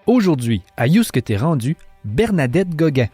Aujourd'hui, à You ce que t'es rendu, Bernadette Gauguin.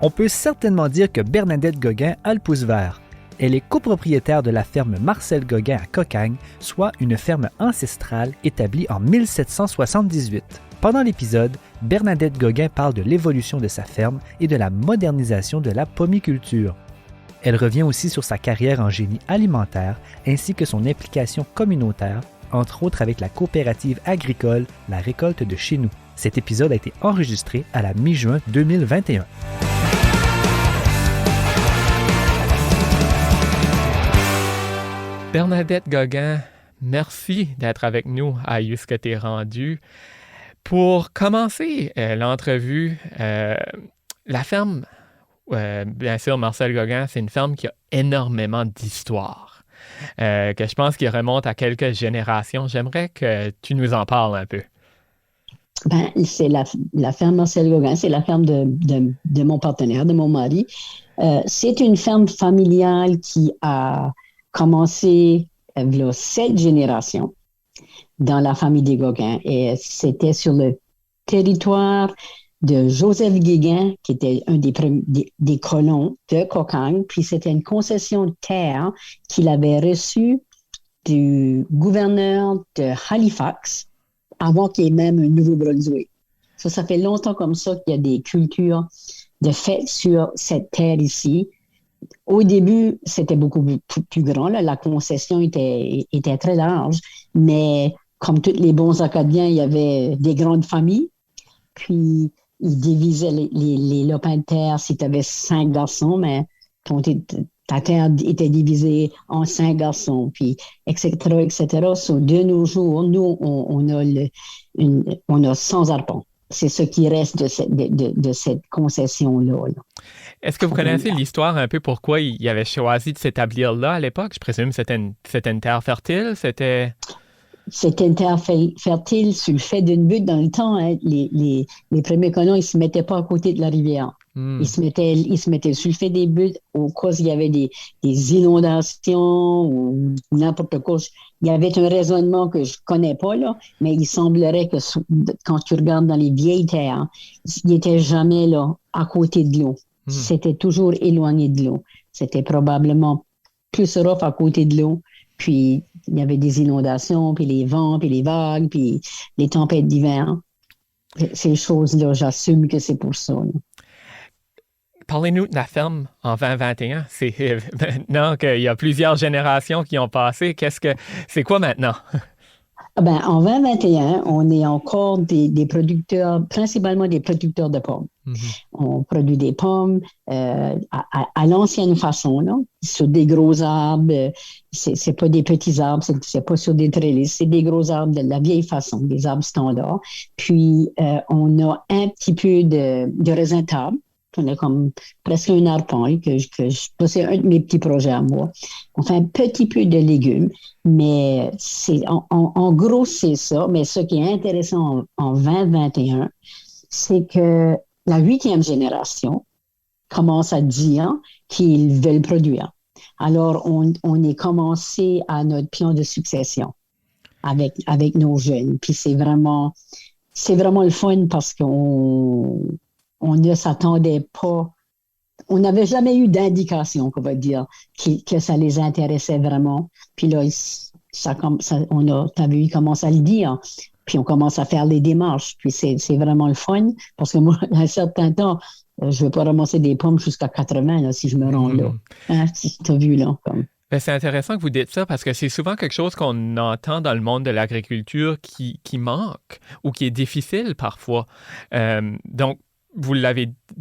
On peut certainement dire que Bernadette Gauguin a le pouce vert. Elle est copropriétaire de la ferme Marcel Gauguin à Cocagne, soit une ferme ancestrale établie en 1778. Pendant l'épisode, Bernadette Gauguin parle de l'évolution de sa ferme et de la modernisation de la pomiculture. Elle revient aussi sur sa carrière en génie alimentaire ainsi que son implication communautaire, entre autres avec la coopérative agricole La Récolte de chez nous. Cet épisode a été enregistré à la mi-juin 2021. Bernadette Gauguin, merci d'être avec nous à You ce que t'es rendu. Pour commencer l'entrevue, la ferme, bien sûr, Marcel Gauguin, c'est une ferme qui a énormément d'histoire, que je pense qu'il remonte à quelques générations. J'aimerais que tu nous en parles un peu. C'est la ferme Marcel Gauguin, c'est la ferme de mon partenaire, de mon mari. C'est une ferme familiale qui a commencé il y a 7 générations dans la famille des Gauguin. Et c'était sur le territoire de Joseph Guéguin, qui était un des colons de Cocagne. Puis c'était une concession de terre qu'il avait reçue du gouverneur de Halifax avant qu'il y ait même un Nouveau-Brunswick. Ça fait longtemps comme ça qu'il y a des cultures de fêtes sur cette terre ici. Au début, c'était beaucoup plus grand. Là. La concession était très large, mais comme tous les bons Acadiens, il y avait des grandes familles. Puis, ils divisaient les lopins de terre si tu avais 5 garçons, mais ta terre était divisée en 5 garçons, puis etc., etc. De nos jours, nous, on a 100 arpents. C'est ce qui reste de cette concession-là. Là. Est-ce que vous connaissez l'histoire un peu pourquoi il avait choisi de s'établir là à l'époque? Je présume que c'était une terre fertile, C'était une terre fertile sur le fait d'une butte. Dans le temps, hein, les premiers colons, ils ne se mettaient pas à côté de la rivière. Ils se mettaient sur le fait des buttes au cas où il y avait des inondations ou n'importe quoi. Il y avait un raisonnement que je ne connais pas, là, mais il semblerait que quand tu regardes dans les vieilles terres, ils n'étaient jamais là, à côté de l'eau. C'était toujours éloigné de l'eau. C'était probablement plus rough à côté de l'eau. Puis, il y avait des inondations, puis les vents, puis les vagues, puis les tempêtes d'hiver. Ces choses-là, j'assume que c'est pour ça. Là. Parlez-nous de la ferme en 2021. C'est maintenant qu'il y a plusieurs générations qui ont passé. C'est quoi maintenant? En 2021, on est encore des producteurs, principalement des producteurs de pommes. Mm-hmm. On produit des pommes à l'ancienne façon, là, sur des gros arbres. C'est pas des petits arbres, c'est pas sur des trellis, c'est des gros arbres de la vieille façon, des arbres standards. Puis, on a un petit peu de raisin table. On a comme presque un arpent c'est un de mes petits projets à moi. On fait un petit peu de légumes, mais en gros, c'est ça. Mais ce qui est intéressant en 2021, c'est que la 8e génération commence à dire qu'ils veulent produire. Alors, on est commencé à notre plan de succession avec nos jeunes. Puis c'est vraiment le fun parce on ne s'attendait pas, on n'avait jamais eu d'indication, qu'on va dire, que ça les intéressait vraiment. Puis là, t'as vu, ils commencent à le dire, puis on commence à faire les démarches. Puis c'est vraiment le fun, parce que moi, à un certain temps, je ne veux pas ramasser des pommes jusqu'à 80 là, si je me rends là. Hein, si tu as vu là. Comme. C'est intéressant que vous dites ça parce que c'est souvent quelque chose qu'on entend dans le monde de l'agriculture qui manque ou qui est difficile parfois. Donc,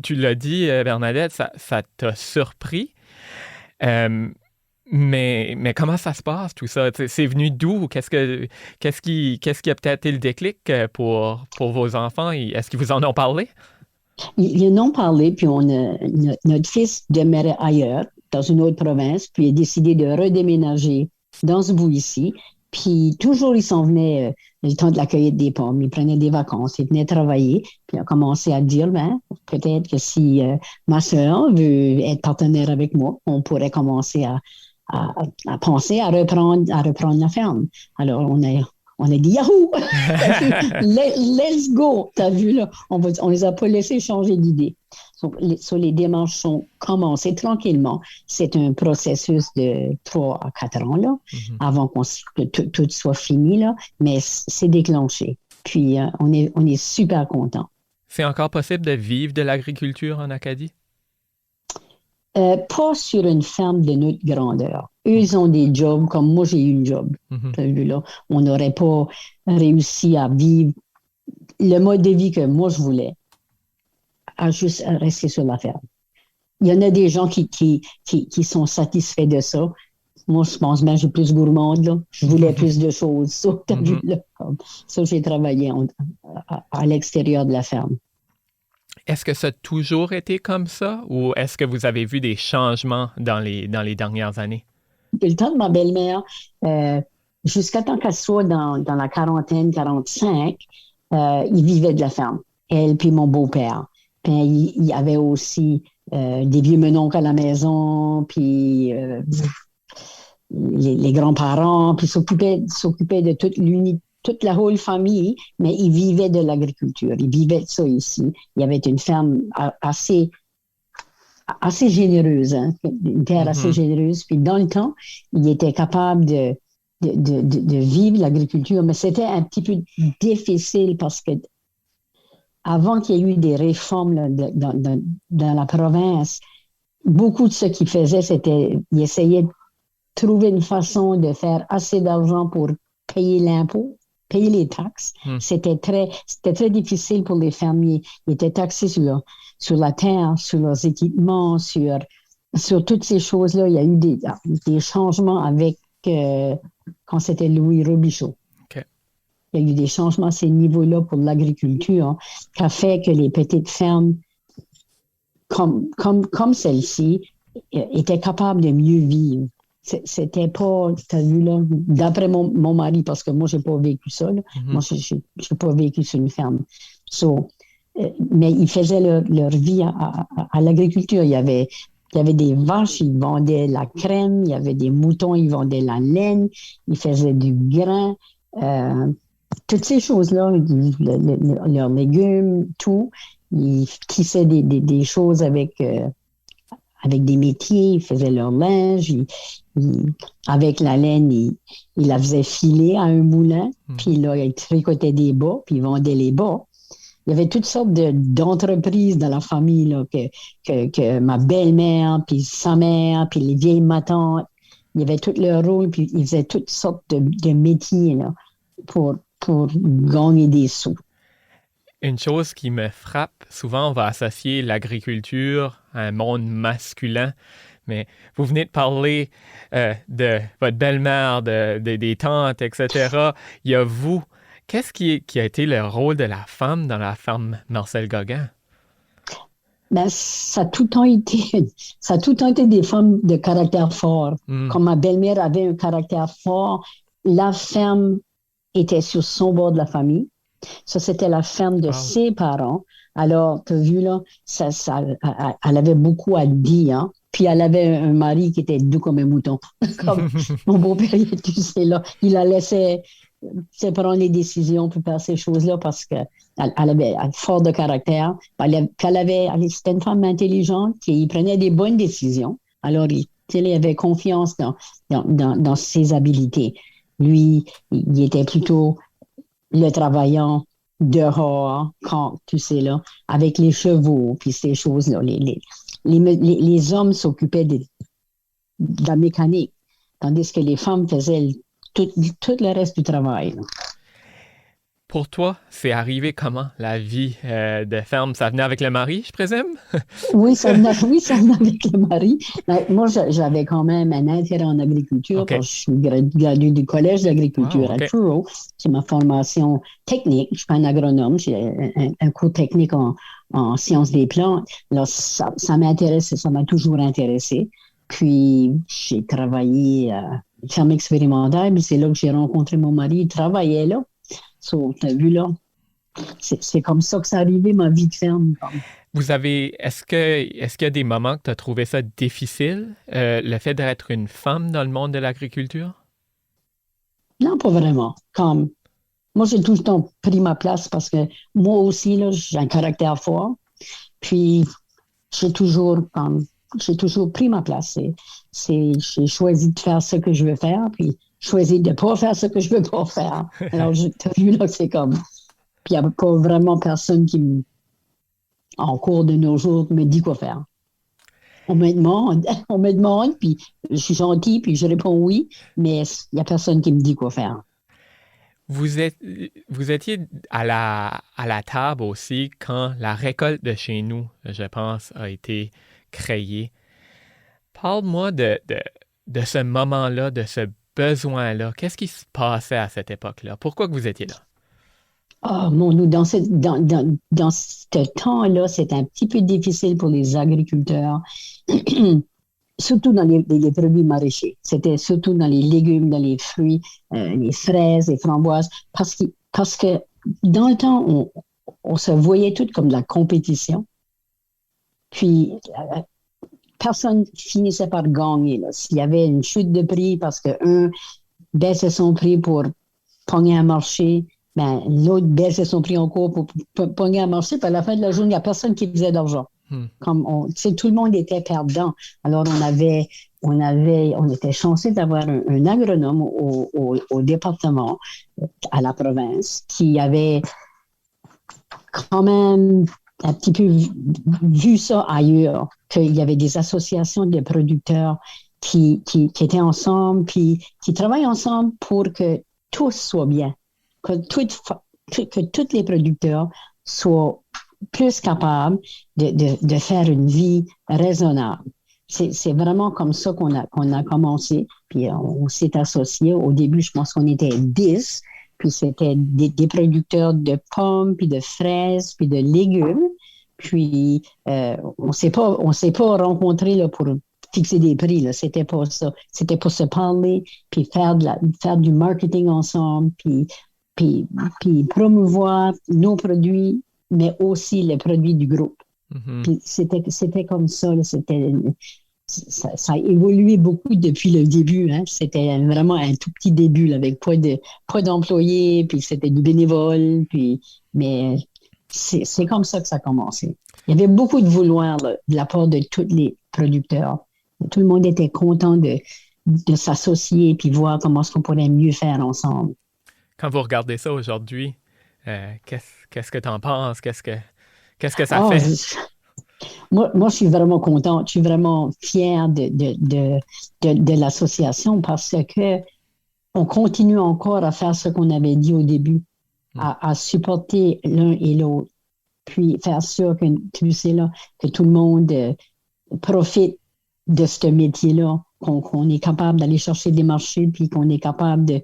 tu l'as dit, Bernadette, ça t'a surpris. Mais comment ça se passe, tout ça? C'est venu d'où? Qu'est-ce qui a peut-être été le déclic pour vos enfants? Est-ce qu'ils vous en ont parlé? Ils en ont parlé, puis notre fils demeurait ailleurs, dans une autre province, puis il a décidé de redéménager dans ce bout ici. Puis toujours, ils s'en venaient le temps de la cueillette des pommes. Ils prenaient des vacances, ils venaient travailler. Puis on a commencé à dire, ben, peut-être que si ma sœur veut être partenaire avec moi, on pourrait commencer à penser à reprendre la ferme. Alors, on a dit Yahoo! Let's go! T'as vu, là? On les a pas laissés changer d'idée. Les démarches sont commencées tranquillement. C'est un processus de 3 à 4 ans, là, avant que tout soit fini, là, mais c'est déclenché. Puis, on est super contents. C'est encore possible de vivre de l'agriculture en Acadie? Pas sur une ferme de notre grandeur. Eux, ils ont des jobs comme moi, j'ai eu une job. Là, on n'aurait pas réussi à vivre le mode de vie que moi, je voulais, à juste rester sur la ferme. Il y en a des gens qui sont satisfaits de ça. Moi, je pense bien que j'ai plus gourmande, là. Je voulais plus de choses. Ça, t'as vu, là. Ça, j'ai travaillé à l'extérieur de la ferme. Est-ce que ça a toujours été comme ça ou est-ce que vous avez vu des changements dans les dernières années? Depuis le temps de ma belle-mère, jusqu'à temps qu'elle soit dans la quarantaine, 45, ils vivaient de la ferme. Elle puis mon beau-père. Puis il y avait aussi des vieux menoncles à la maison, puis les grands-parents, puis s'occupaient de toute la whole famille, mais ils vivaient de l'agriculture. Ils vivaient de ça ici. Il y avait une ferme assez généreuse, hein, une terre assez généreuse. Puis dans le temps, ils étaient capables de vivre l'agriculture, mais c'était un petit peu difficile parce que avant qu'il y ait eu des réformes là, dans la province, beaucoup de ce qu'ils faisaient, c'était ils essayaient de trouver une façon de faire assez d'argent pour payer l'impôt, payer les taxes. C'était très difficile pour les fermiers. Ils étaient taxés sur la terre, sur leurs équipements, sur toutes ces choses-là. Il y a eu des changements avec quand c'était Louis Robichaud. Okay. Il y a eu des changements à ces niveaux-là pour l'agriculture qui a fait que les petites fermes comme celle-ci étaient capables de mieux vivre. C'était pas, t'as vu là, d'après mon mari, parce que moi, j'ai pas vécu ça, là. Moi, j'ai pas vécu sur une ferme. Mais ils faisaient leur vie à l'agriculture. Il y avait des vaches, ils vendaient la crème, il y avait des moutons, ils vendaient la laine, ils faisaient du grain, toutes ces choses-là, leurs légumes, tout. Ils tissaient des choses avec des métiers, ils faisaient leur linge, avec la laine, ils la faisaient filer à un moulin, puis là, ils tricotaient des bas, puis ils vendaient les bas. Il y avait toutes sortes d'entreprises dans la famille, là, que ma belle-mère, puis sa mère, puis les vieilles matantes, il y avait tout leur rôle, puis ils faisaient toutes sortes de métiers là, pour gagner des sous. Une chose qui me frappe, souvent on va associer l'agriculture à un monde masculin, mais vous venez de parler de votre belle-mère, des tantes, etc. Il y a vous. Qu'est-ce qui a été le rôle de la femme dans la ferme Marcel Gauguin? Ben, ça a tout le temps été des femmes de caractère fort. Comme ma belle-mère avait un caractère fort, la ferme était sur son bord de la famille. Ça, c'était la ferme de ses parents. Alors, tu as vu, là, elle avait beaucoup à dire. Hein? Puis, elle avait un mari qui était doux comme un mouton. Comme mon beau-père, tu sais, là, il la laissait prendre les décisions pour faire ces choses-là parce qu'elle avait fort de caractère. C'était une femme intelligente qui prenait des bonnes décisions. Alors, il avait confiance dans ses habiletés. Lui, il était plutôt le travaillant dehors, quand, tu sais, là, avec les chevaux, puis ces choses-là. Les hommes s'occupaient de la mécanique, tandis que les femmes faisaient tout le reste du travail. Là. Pour toi, c'est arrivé comment, la vie de ferme? Ça venait avec le mari, je présume? Oui, ça venait avec le mari. Moi, j'avais quand même un intérêt en agriculture parce que je suis graduée du collège d'agriculture à Truro. C'est ma formation technique. Je suis pas un agronome. J'ai un cours technique en sciences des plantes. Alors, ça m'intéresse, ça m'a toujours intéressé. Puis, j'ai travaillé ferme expérimentale, puis c'est là que j'ai rencontré mon mari, il travaillait là. So, t'as vu là? C'est comme ça que c'est arrivé, ma vie de ferme. Est-ce qu'il y a des moments que tu as trouvé ça difficile, le fait d'être une femme dans le monde de l'agriculture? Non, pas vraiment. Moi, j'ai tout le temps pris ma place parce que moi aussi, là, j'ai un caractère fort. Puis, j'ai toujours pris ma place. J'ai choisi de faire ce que je veux faire, puis choisi de ne pas faire ce que je veux pas faire. Alors, tu as vu, là, c'est comme... Puis, il n'y a pas vraiment personne en cours de nos jours, me dit quoi faire. On me demande, puis je suis gentille, puis je réponds oui, mais il n'y a personne qui me dit quoi faire. Vous étiez à la table aussi quand la récolte de chez nous, je pense, a été créée. Parle-moi de ce moment-là, de ce besoin-là. Qu'est-ce qui se passait à cette époque-là? Pourquoi que vous étiez là? Ah, mon Dieu, dans ce temps-là, c'était un petit peu difficile pour les agriculteurs, surtout dans les produits maraîchers. C'était surtout dans les légumes, dans les fruits, les fraises, les framboises, parce que dans le temps, on se voyait tout comme de la compétition. Puis, personne finissait par gagner. Là. S'il y avait une chute de prix parce qu'un baissait son prix pour pogner un marché, ben, l'autre baissait son prix encore pour pogner un marché, puis à la fin de la journée, il n'y a personne qui faisait d'argent. Tout le monde était perdant. Alors, on était chanceux d'avoir un agronome au département, à la province, qui avait quand même un petit peu vu ça ailleurs, qu'il y avait des associations de producteurs qui étaient ensemble, puis qui travaillent ensemble pour que tout soit bien, que tous les producteurs soient plus capables de faire une vie raisonnable. C'est vraiment comme ça qu'on a commencé, puis on s'est associés. Au début, je pense qu'on était 10, puis c'était des producteurs de pommes, puis de fraises, puis de légumes. Puis on s'est pas rencontrés là, pour fixer des prix. Là. C'était pas ça. C'était pour se parler, puis faire du marketing ensemble, puis promouvoir nos produits, mais aussi les produits du groupe. Mm-hmm. Puis c'était comme ça. Là, ça a évolué beaucoup depuis le début. Hein. C'était vraiment un tout petit début là, avec pas d'employés, puis c'était du bénévole. Mais c'est comme ça que ça a commencé. Il y avait beaucoup de vouloir là, de la part de tous les producteurs. Tout le monde était content de s'associer puis voir comment est-ce qu'on pourrait mieux faire ensemble. Quand vous regardez ça aujourd'hui, qu'est-ce que tu en penses? Qu'est-ce que ça fait? Moi, je suis vraiment contente. Je suis vraiment fière de l'association parce que on continue encore à faire ce qu'on avait dit au début, à supporter l'un et l'autre, puis faire sûr que tout le monde profite de ce métier-là, qu'on est capable d'aller chercher des marchés, puis qu'on est capable de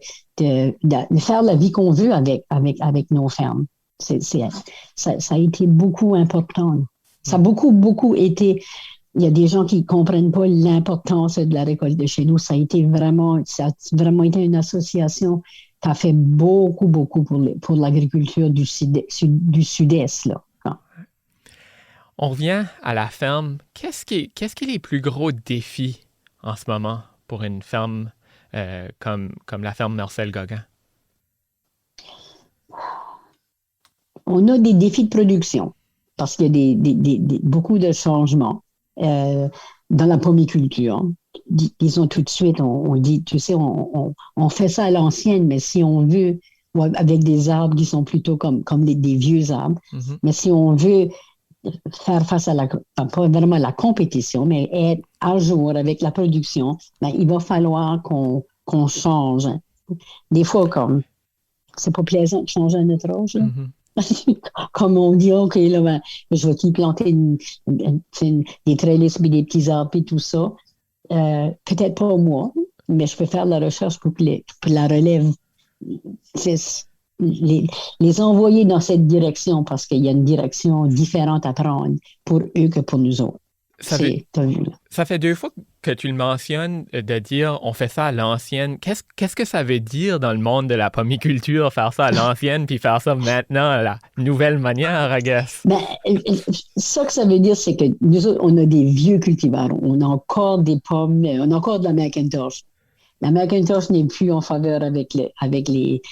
faire la vie qu'on veut avec nos fermes. Ça a été beaucoup important. Ça a beaucoup été... Il y a des gens qui ne comprennent pas l'importance de la récolte de chez nous. Ça a vraiment été une association qui a fait beaucoup pour l'agriculture du sud-est. Là. On revient à la ferme. Qu'est-ce qui est les plus gros défis en ce moment pour une ferme comme la ferme Marcel Gauguin? On a des défis de production parce qu'il y a beaucoup de changements dans la pomiculture. Disons tout de suite, on dit, tu sais, on fait ça à l'ancienne, mais si on veut, avec des arbres qui sont plutôt comme des vieux arbres, mais si on veut faire face à pas vraiment la compétition, mais être à jour avec la production, ben, il va falloir qu'on change. Des fois, comme c'est pas plaisant de changer à notre âge, là. Comme on dit, OK, là, ben, je vais t'y planter des trellis et des petits arbres et tout ça. Peut-être pas moi, mais je peux faire de la recherche pour la relève. Les envoyer dans cette direction parce qu'il y a une direction différente à prendre pour eux que pour nous autres. Ça fait 2 fois que tu le mentionnes, de dire on fait ça à l'ancienne, qu'est-ce que ça veut dire dans le monde de la pomiculture, faire ça à l'ancienne puis faire ça maintenant à la nouvelle manière, I guess? Ben, ça que ça veut dire, c'est que nous autres, on a des vieux cultivars. On a encore des pommes, on a encore de la Macintosh. La Macintosh n'est plus en faveur avec les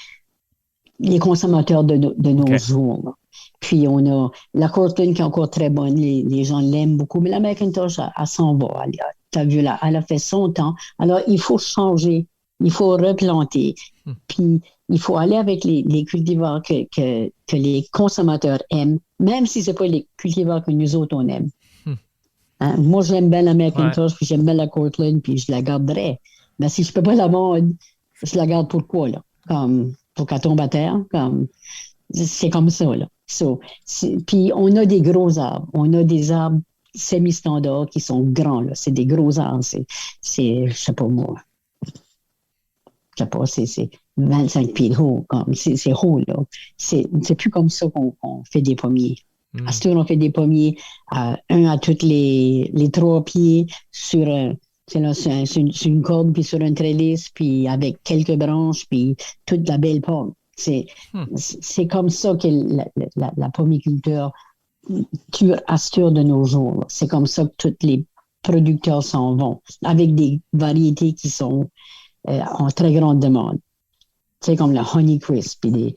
consommateurs de nos jours. Là. Puis on a la Cortland qui est encore très bonne, les gens l'aiment beaucoup, mais la Macintosh, elle s'en va. Tu as vu là, elle a fait son temps. Alors, il faut changer, il faut replanter. Puis, il faut aller avec les cultivars que les consommateurs aiment, même si ce n'est pas les cultivars que nous autres, on aime. Hein? Moi, j'aime bien la Macintosh, puis j'aime bien la Cortland, puis je la garderai. Mais si je ne peux pas la vendre, je la garde pour quoi, là? Comme pour qu'elle tombe à terre, c'est comme ça, là. Puis on a des gros arbres. On a des arbres semi-standards qui sont grands, là. C'est des gros arbres. Je sais pas moi. Je sais pas, c'est 25 pieds de haut. C'est haut, là. C'est plus comme ça qu'on fait des pommiers. À ce tour, on fait des pommiers un à tous les 3 pieds sur une corde, puis sur un trellis, puis avec quelques branches, puis toute la belle pomme. C'est comme ça que la pomiculture assure de nos jours. C'est comme ça que tous les producteurs s'en vont, avec des variétés qui sont en très grande demande. C'est comme le Honeycrisp, puis des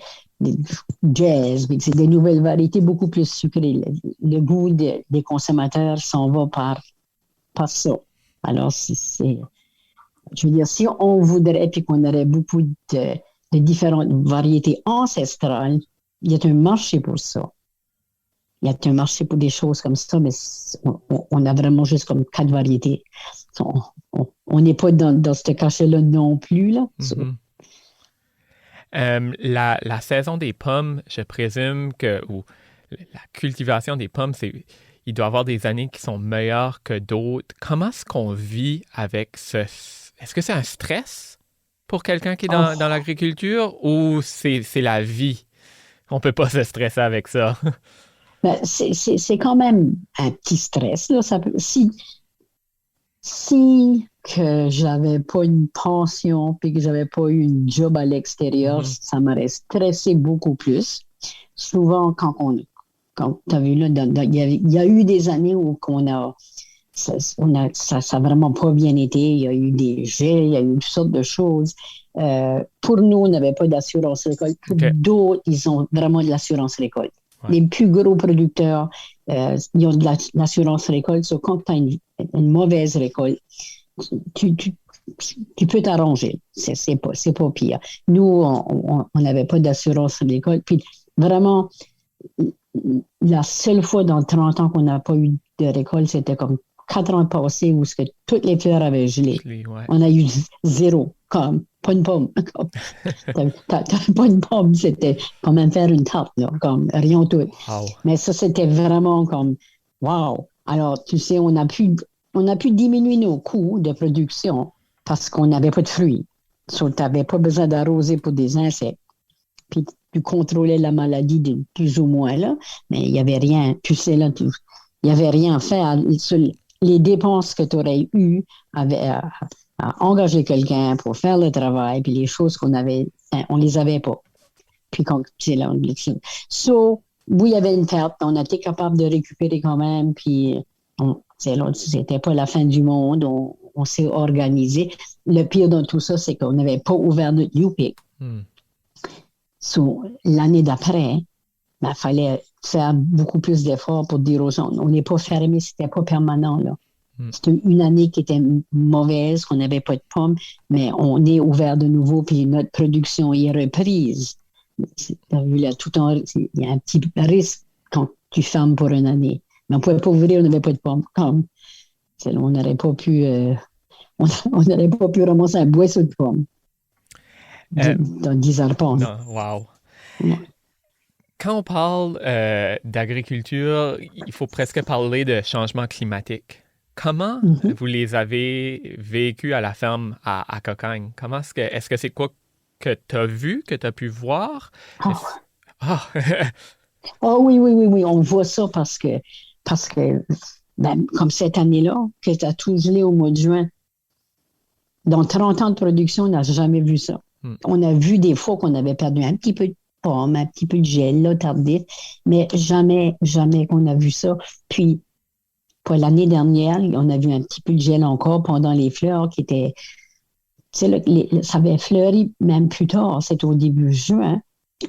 Jazz, puis c'est des nouvelles variétés beaucoup plus sucrées. Le goût des consommateurs s'en va par ça. Alors, je veux dire, si on voudrait, puis qu'on aurait beaucoup de différentes variétés ancestrales, il y a un marché pour ça. Il y a un marché pour des choses comme ça, mais on a vraiment juste comme 4 variétés. On n'est pas dans ce cachet-là non plus, là. La saison des pommes, je présume ou la cultivation des pommes, il doit y avoir des années qui sont meilleures que d'autres. Comment est-ce qu'on vit avec Est-ce que c'est un stress pour quelqu'un qui est dans l'agriculture ou c'est la vie? On ne peut pas se stresser avec ça. Ben, c'est quand même un petit stress. Là. Si que j'avais pas une pension puis que j'avais pas eu une job à l'extérieur, ça m'aurait stressé beaucoup plus. Souvent, quand tu as vu là, il y a eu des années où ça a vraiment pas bien été. Il y a eu des jets, il y a eu toutes sortes de choses. Pour nous, on n'avait pas d'assurance récolte. Pour d'autres, ils ont vraiment de l'assurance récolte. Ouais. Les plus gros producteurs, ils ont de l'assurance récolte. So, quand tu as une mauvaise récolte, tu peux t'arranger. C'est pas pire. Nous, on n'avait pas d'assurance récolte. Puis vraiment, la seule fois dans 30 ans qu'on n'a pas eu de récolte, c'était comme 4 ans passés où toutes les fleurs avaient gelé. Ouais. On a eu 0, comme pas une pomme. T'as pas une pomme, c'était comme même faire une tarte, là, comme rien tout. Wow. Mais ça, c'était vraiment comme wow. Alors, tu sais, on a pu diminuer nos coûts de production parce qu'on n'avait pas de fruits. Tu n'avais pas besoin d'arroser pour des insectes. Puis tu contrôlais la maladie plus ou moins, là, mais il n'y avait rien. Tu sais, là, il n'y avait rien à faire. Les dépenses que tu aurais eues à engager quelqu'un pour faire le travail, puis les choses qu'on avait, on les avait pas. Puis quand c'est là, oui, il y avait une perte, on a été capable de récupérer quand même, puis c'était pas la fin du monde, on s'est organisé. Le pire dans tout ça, c'est qu'on n'avait pas ouvert notre U-Pick. L'année d'après, il fallait faire beaucoup plus d'efforts pour dire aux gens, on n'est pas fermé, c'était pas permanent, là. C'était une année qui était mauvaise, qu'on n'avait pas de pommes, mais on est ouvert de nouveau, puis notre production est reprise. T'as vu là, il y a un petit risque quand tu fermes pour une année. Mais on ne pouvait pas ouvrir, on n'avait pas de pommes. On n'aurait pas pu ramasser un boisseau de pommes dans 10 arpents. Wow. Ouais. Quand on parle d'agriculture, il faut presque parler de changement climatique. Comment vous les avez vécus à la ferme à Cocagne? Est-ce que c'est quoi que tu as vu, que tu as pu voir? Oui, on voit ça parce que Ben, comme cette année-là, que tu as tout gelé au mois de juin. Dans 30 ans de production, on n'a jamais vu ça. On a vu des fois qu'on avait perdu un petit peu de pomme, un petit peu de gel, là, tardif, mais jamais qu'on a vu ça. Puis, pour l'année dernière, on a vu un petit peu de gel encore pendant les fleurs qui étaient... Tu sais, ça avait fleuri même plus tard, c'était au début juin.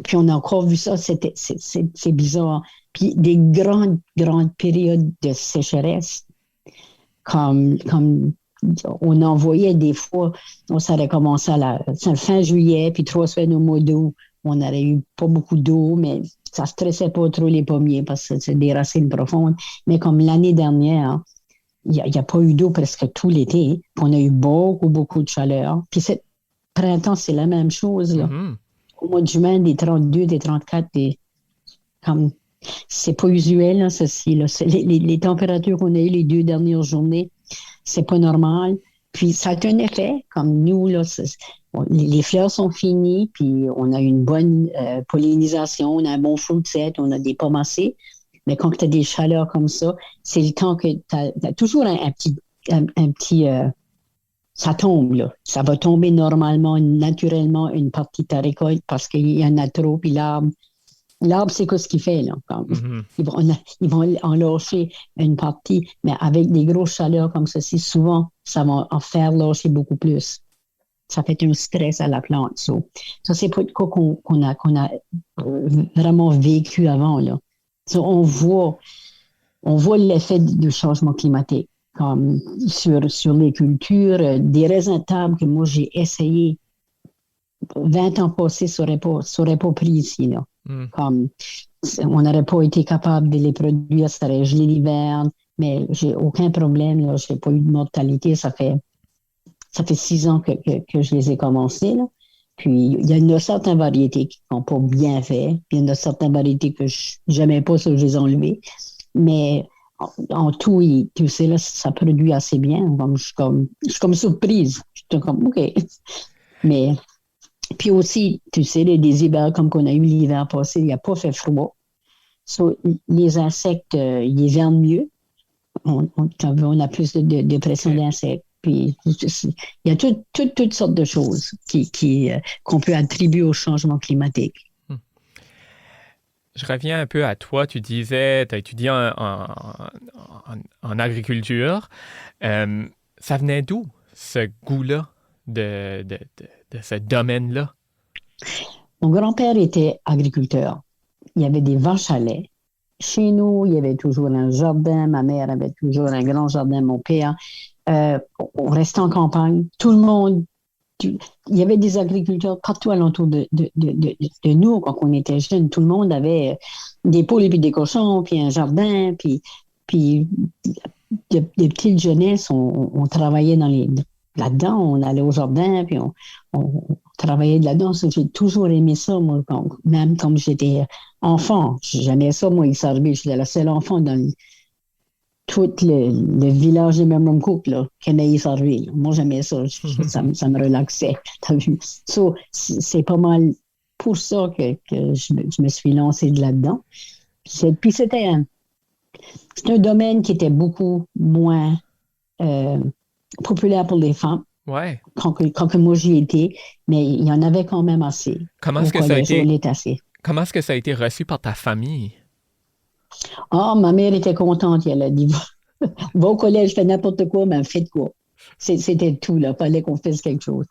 Puis, on a encore vu ça, c'est bizarre. Puis, des grandes périodes de sécheresse, comme on en voyait des fois, ça aurait commencé à la fin juillet, puis 3 semaines au mois d'août, on n'aurait eu pas beaucoup d'eau, mais ça stressait pas trop les pommiers parce que c'est des racines profondes. Mais comme l'année dernière, il n'y a pas eu d'eau presque tout l'été. On a eu beaucoup de chaleur. Puis printemps, c'est la même chose. Là. Au mois de juin, des 32, des 34, comme c'est pas usuel, là, ceci. Là. Les températures qu'on a eues les 2 dernières journées, c'est pas normal. Puis ça a un effet, comme nous, là, les fleurs sont finies, puis on a une bonne pollinisation, on a un bon fruit set, on a des pommes assez. Mais quand tu as des chaleurs comme ça, c'est le temps que tu as toujours un petit ça tombe, là. Ça va tomber normalement, naturellement, une partie de ta récolte parce qu'il y en a trop, puis l'arbre, c'est quoi ce qu'il fait, là? Ils vont en lâcher une partie, mais avec des grosses chaleurs comme ceci, souvent, ça va en faire lâcher beaucoup plus. Ça fait un stress à la plante. Ça, c'est pas de quoi qu'on a vraiment vécu avant, là. On voit l'effet du changement climatique, comme sur les cultures, des raisins de table que moi, j'ai essayé 20 ans passés, ça n'aurait pas pris ici, là. Comme, on n'aurait pas été capable de les produire, ça aurait gelé l'hiver, mais j'ai aucun problème, là, j'ai pas eu de mortalité, ça fait 6 ans que je les ai commencés, là. Puis, il y en a certaines variétés qui n'ont pas bien fait, puis il y en a certaines variétés que je n'aimais pas, ça, je les ai enlevées, mais en tout, tu sais, là, ça produit assez bien, je suis comme surprise, je suis comme, OK, mais... Puis aussi, tu sais, des hivers comme qu'on a eu l'hiver passé, il n'a pas fait froid. Les insectes, ils hivernent mieux. On a plus de pression d'insectes. Puis, il y a toutes sortes de choses qu'on peut attribuer au changement climatique. Je reviens un peu à toi. Tu disais, tu as étudié en agriculture. Ça venait d'où, ce goût-là de ce domaine-là? Mon grand-père était agriculteur. Il y avait des vaches à lait. Chez nous, il y avait toujours un jardin. Ma mère avait toujours un grand jardin, mon père. On restait en campagne. Tout le monde, il y avait des agriculteurs partout alentour de nous quand on était jeunes. Tout le monde avait des poules et puis des cochons, puis un jardin, puis des petites jeunesses, on travaillait là-dedans, on allait au jardin, puis on travaillait là-dedans. J'ai toujours aimé ça, moi, même quand j'étais enfant. J'aimais ça, moi, Isarbi. J'étais la seule enfant dans tout le village de Memramcook, là, qui aimait Isarbi. Moi, j'aimais ça. Ça me relaxait. T'as vu? C'est pas mal pour ça que je me suis lancée de là-dedans. Puis c'était un domaine qui était beaucoup moins populaire pour les femmes. Ouais. Quand moi j'y étais, mais il y en avait quand même assez. Comment est-ce que ça a été reçu par ta famille? Ma mère était contente. Elle a dit, va au collège, fais n'importe quoi, mais faites quoi. C'était tout, là. Fallait qu'on fasse quelque chose.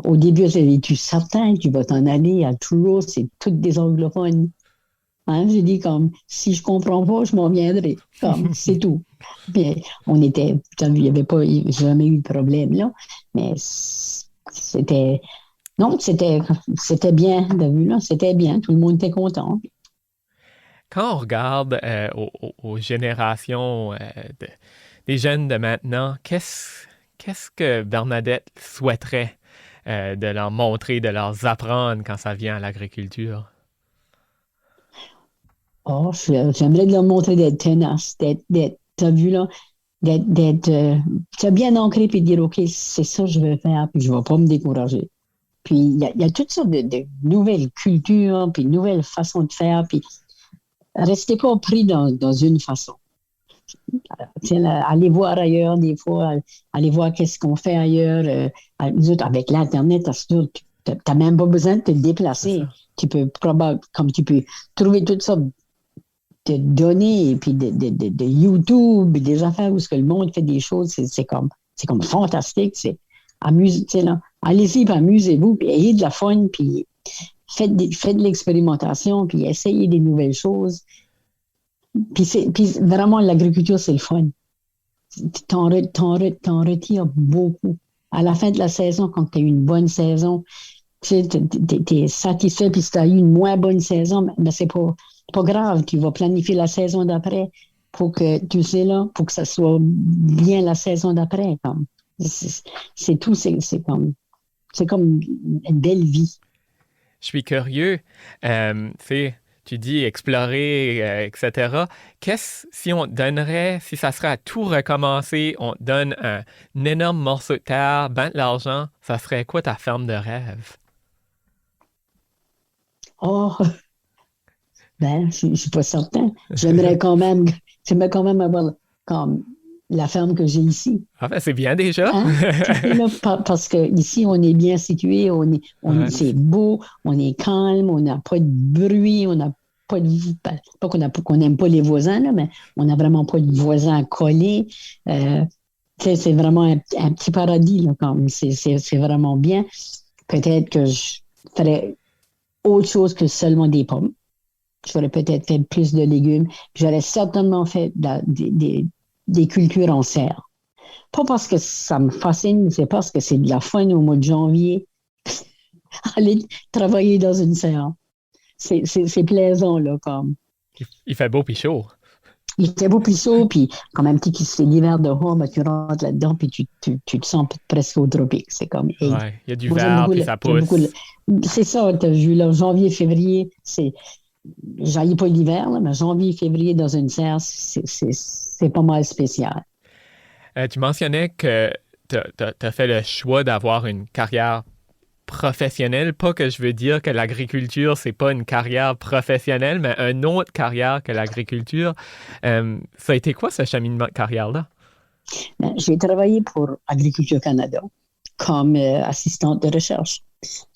Au début, j'ai dit, es-tu certain que tu vas t'en aller à Truro? C'est toutes des anglophones. Hein? J'ai dit, comme, si je comprends pas, je m'en viendrai. Comme, c'est tout. Puis, il n'y avait pas jamais eu de problème, là. Mais c'était bien, t'as vu, là. C'était bien. Tout le monde était content. Quand on regarde aux générations des jeunes de maintenant, qu'est-ce que Bernadette souhaiterait de leur montrer, de leur apprendre quand ça vient à l'agriculture? J'aimerais leur montrer d'être tenace, t'as vu là, d'être bien ancré puis de dire, OK, c'est ça que je veux faire, puis je ne vais pas me décourager. Puis il y a toutes sortes de nouvelles cultures, puis nouvelles façons de faire, puis restez pas pris dans une façon. aller voir ailleurs des fois, aller voir qu'est-ce qu'on fait ailleurs. Nous autres, avec l'Internet, tu n'as même pas besoin de te déplacer. Tu peux trouver toutes sortes de données, et puis de YouTube, des affaires où le monde fait des choses, c'est comme fantastique. Allez-y, puis amusez-vous, puis ayez de la fun, puis faites de l'expérimentation, puis essayez des nouvelles choses. Puis vraiment, l'agriculture, c'est le fun. T'en retires beaucoup. À la fin de la saison, quand tu as eu une bonne saison, tu es satisfait, puis si tu as eu une moins bonne saison, mais c'est pas grave. Tu vas planifier la saison d'après pour que, pour que ça soit bien la saison d'après. C'est tout, c'est comme une belle vie. Je suis curieux. Tu dis explorer, etc. Si on donnerait, si ça serait à tout recommencer, on te donne un énorme morceau de terre, ben de l'argent, ça serait quoi ta ferme de rêve? Oh, je suis pas certain. J'aimerais quand même avoir comme la ferme que j'ai ici. Ah ben, c'est bien déjà. Hein? Parce que ici on est bien situé, c'est beau, on est calme, on n'a pas de bruit, on n'a pas qu'on n'aime pas les voisins, là, mais on n'a vraiment pas de voisins collés. C'est vraiment un petit paradis, là, c'est vraiment bien. Peut-être que je ferais autre chose que seulement des pommes. J'aurais peut-être fait plus de légumes. J'aurais certainement fait des cultures en serre. Pas parce que ça me fascine, c'est parce que c'est de la fun au mois de janvier. Aller travailler dans une serre. C'est plaisant, là, comme. Il fait beau puis chaud. Il fait beau puis chaud, puis quand même, c'est l'hiver dehors, ben, tu rentres là-dedans, puis tu te sens presque au tropique. C'est comme. Hey, ouais, il y a du vert, puis ça pousse. C'est ça, tu as vu, là, janvier, février, j'haïs pas l'hiver, là, mais janvier, février dans une serre, c'est pas mal spécial. Tu mentionnais que tu as fait le choix d'avoir une carrière professionnelle. Pas que je veux dire que l'agriculture, c'est pas une carrière professionnelle, mais une autre carrière que l'agriculture. Ça a été quoi ce cheminement de carrière-là? J'ai travaillé pour Agriculture Canada comme assistante de recherche.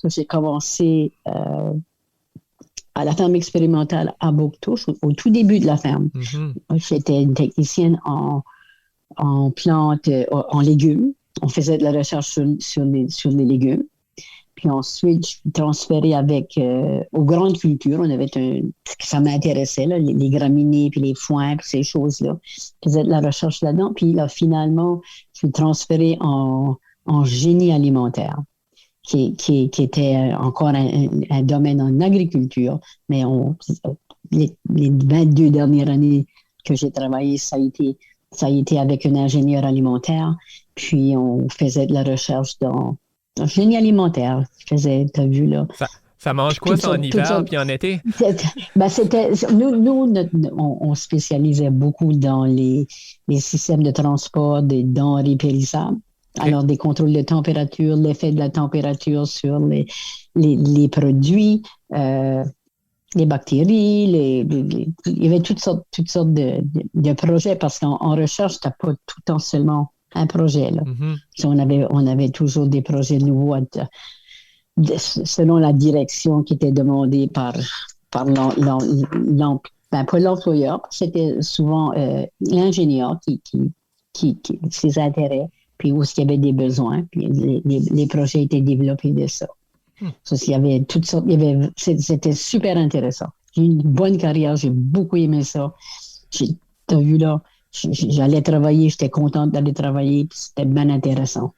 J'ai commencé à la ferme expérimentale à Bouctouche, au tout début de la ferme. Mm-hmm. J'étais une technicienne en plantes, en légumes. On faisait de la recherche sur les légumes. Puis ensuite, je suis transférée aux grandes cultures. On avait ça m'intéressait, là, les graminées, puis les foins, puis ces choses-là. Je faisais de la recherche là-dedans. Puis là, finalement, je suis transférée en génie alimentaire, qui était encore un domaine en agriculture. Mais les 22 dernières années que j'ai travaillé, ça a été avec un ingénieur alimentaire. Puis on faisait de la recherche dans génie alimentaire. T'as vu là. Ça mange quoi ça en hiver puis en été? Nous, on spécialisait beaucoup dans les systèmes de transport des denrées périssables. Okay. Alors, des contrôles de température, l'effet de la température sur les produits, les bactéries, il y avait toutes sortes de projets parce qu'en recherche, tu n'as pas tout le temps seulement un projet. Là. Mm-hmm. On avait toujours des projets nouveaux selon la direction qui était demandée par pas l'employeur, c'était souvent l'ingénieur qui ses intérêts, puis où il y avait des besoins, puis les projets étaient développés de ça. Il y avait toutes sortes, c'était super intéressant. J'ai eu une bonne carrière, j'ai beaucoup aimé ça. T'as vu là, j'allais travailler, j'étais contente d'aller travailler, puis c'était bien intéressant.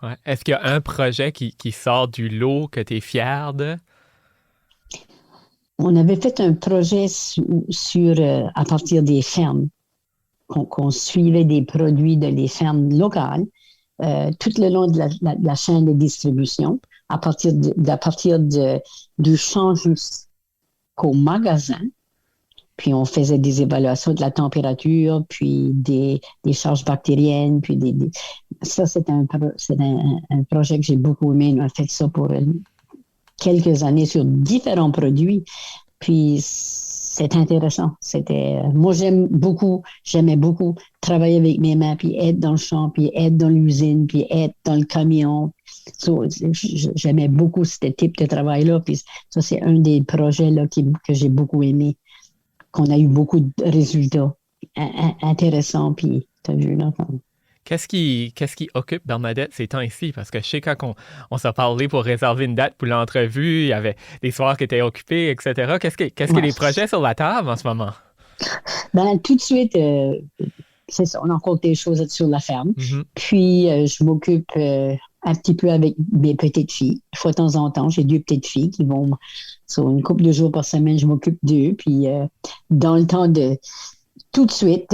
Ouais. Est-ce qu'il y a un projet qui sort du lot que tu es fier de? On avait fait un projet à partir des fermes, qu'on suivait des produits de les fermes locales, tout le long de la chaîne de distribution, à partir du champ jusqu'au magasin. Puis on faisait des évaluations de la température, puis des charges bactériennes, puis ça c'est un projet que j'ai beaucoup aimé. On a fait ça pour quelques années sur différents produits. Puis c'est intéressant. Moi, j'aimais beaucoup travailler avec mes mains, puis être dans le champ, puis être dans l'usine, puis être dans le camion. J'aimais beaucoup ce type de travail-là. Puis ça, c'est un des projets là, que j'ai beaucoup aimé, qu'on a eu beaucoup de résultats intéressants. Puis, t'as vu, là, Qu'est-ce qui occupe Bernadette ces temps-ci? Parce que je sais quand on s'est parlé pour réserver une date pour l'entrevue, il y avait des soirs qui étaient occupés, etc. Qu'est-ce qu'il y a des projets sur la table en ce moment? Ben, tout de suite, c'est ça, on a encore des choses sur la ferme. Mm-hmm. Puis, je m'occupe un petit peu avec mes petites filles. Une fois de temps en temps, j'ai 2 petites filles qui vont sur une couple de jours par semaine, je m'occupe d'eux. Puis, dans le temps de... Tout de suite,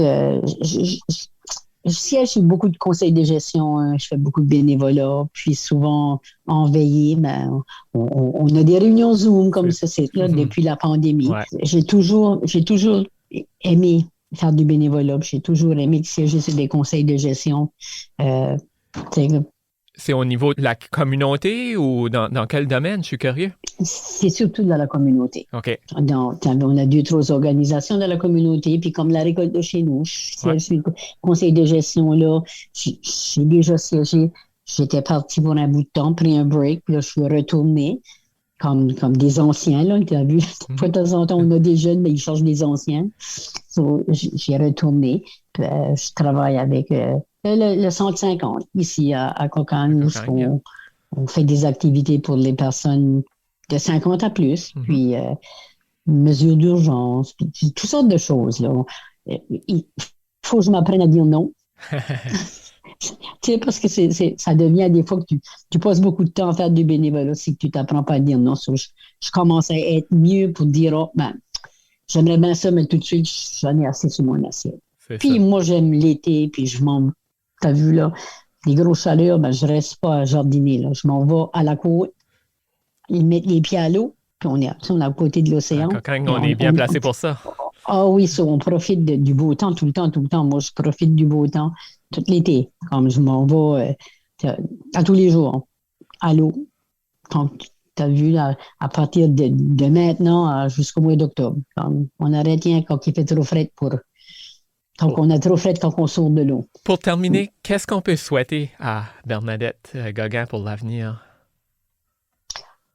je siège sur beaucoup de conseils de gestion, je fais beaucoup de bénévolat, puis souvent en veillée, ben, on a des réunions Zoom comme ça, c'est là depuis la pandémie. Ouais. J'ai toujours aimé faire du bénévolat, j'ai toujours aimé siéger sur des conseils de gestion. C'est au niveau de la communauté ou dans quel domaine? Je suis curieux. C'est surtout dans la communauté. OK. On a 2-3 organisations dans la communauté, puis comme la récolte de chez nous, je siège sur le conseil de gestion là, j'ai déjà siégé, j'étais partie pour un bout de temps, pris un break, puis là, je suis retournée, comme des anciens, là, tu as vu, de temps en temps, on a des jeunes, mais ils cherchent des anciens. J'ai retourné, puis, je travaille avec... le 150 ici à Cocagne, où on fait des activités pour les personnes de 50 à plus, puis mesures d'urgence, puis toutes sortes de choses. Là. Il faut que je m'apprenne à dire non. Tu sais, parce que ça devient des fois que tu passes beaucoup de temps à faire du bénévolat si tu t'apprends pas à dire non. Je commence à être mieux pour dire j'aimerais bien ça, mais tout de suite, j'en ai assez sur mon assiette. Puis moi, j'aime l'été, puis t'as vu là, les grosses chaleurs, ben je reste pas à jardiner, là. Je m'en vais à la côte, ils mettent les pieds à l'eau, puis on est à côté de l'océan. On est bien placé pour ça. Ah oui, on profite du beau temps tout le temps. Moi, je profite du beau temps tout l'été. Comme je m'en vais à tous les jours, à l'eau. Quand tu as vu, là, à partir de maintenant jusqu'au mois d'octobre. On arrête rien quand il fait trop frais quand on a trop frais quand on sort de l'eau. Pour terminer, qu'est-ce qu'on peut souhaiter à Bernadette Gauguin pour l'avenir?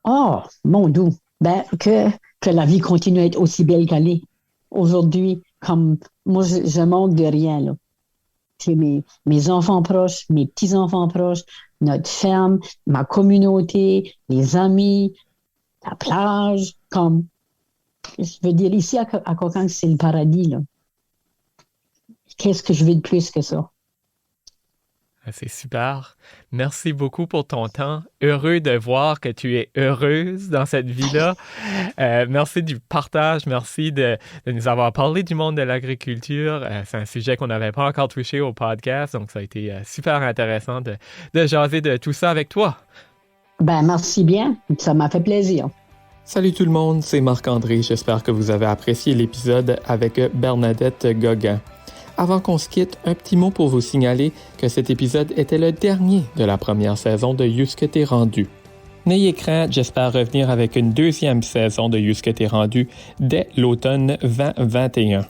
Oh, mon doux. Ben, que la vie continue à être aussi belle qu'elle est. Aujourd'hui, comme moi, je manque de rien, là. J'ai mes enfants proches, mes petits-enfants proches, notre ferme, ma communauté, les amis, la plage, comme, je veux dire, ici à Cocagne, c'est le paradis, là. Qu'est-ce que je veux de plus que ça? C'est super. Merci beaucoup pour ton temps. Heureux de voir que tu es heureuse dans cette vie-là. Merci du partage. Merci de nous avoir parlé du monde de l'agriculture. C'est un sujet qu'on n'avait pas encore touché au podcast, donc ça a été super intéressant de jaser de tout ça avec toi. Ben, merci bien. Ça m'a fait plaisir. Salut tout le monde, c'est Marc-André. J'espère que vous avez apprécié l'épisode avec Bernadette Gauguin. Avant qu'on se quitte, un petit mot pour vous signaler que cet épisode était le dernier de la première saison de You ce que t'es rendu. N'ayez crainte, j'espère revenir avec une 2e saison de You ce que t'es rendu dès l'automne 2021.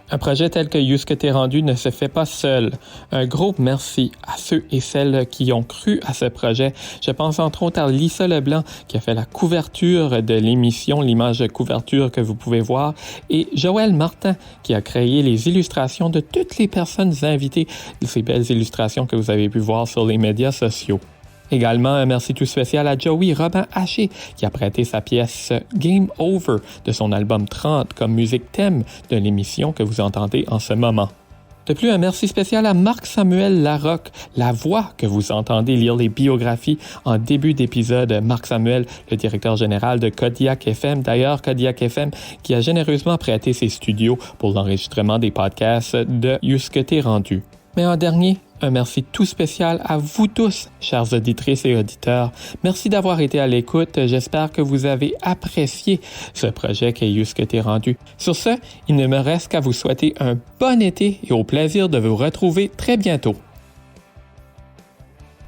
Un projet tel que You ce que t'es rendu ne se fait pas seul. Un gros merci à ceux et celles qui ont cru à ce projet. Je pense entre autres à Lisa Leblanc qui a fait la couverture de l'émission, l'image de couverture que vous pouvez voir, et Joël Martin qui a créé les illustrations de toutes les personnes invitées, de ces belles illustrations que vous avez pu voir sur les médias sociaux. Également, un merci tout spécial à Joey Robin Haché qui a prêté sa pièce Game Over de son album 30 comme musique thème de l'émission que vous entendez en ce moment. De plus, un merci spécial à Marc-Samuel Larocque, la voix que vous entendez lire les biographies en début d'épisode. Marc-Samuel, le directeur général de Kodiak FM. D'ailleurs, Kodiak FM qui a généreusement prêté ses studios pour l'enregistrement des podcasts de You ce que t'es rendu. Mais en dernier, un merci tout spécial à vous tous, chères auditrices et auditeurs. Merci d'avoir été à l'écoute. J'espère que vous avez apprécié ce projet qu'est You ce que t'es rendu. Sur ce, il ne me reste qu'à vous souhaiter un bon été et au plaisir de vous retrouver très bientôt.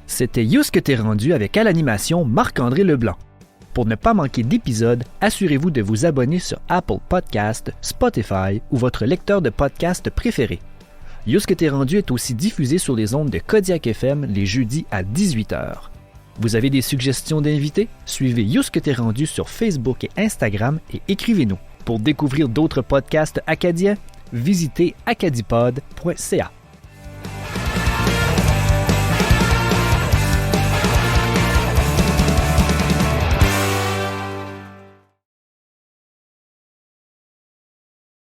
C'était You ce que t'es rendu avec à l'animation Marc-André Leblanc. Pour ne pas manquer d'épisodes, assurez-vous de vous abonner sur Apple Podcasts, Spotify ou votre lecteur de podcast préféré. Yous que t'es rendu est aussi diffusé sur les ondes de Kodiak FM les jeudis à 18h. Vous avez des suggestions d'invités? Suivez Yous que t'es rendu sur Facebook et Instagram et écrivez-nous. Pour découvrir d'autres podcasts acadiens, visitez acadipod.ca.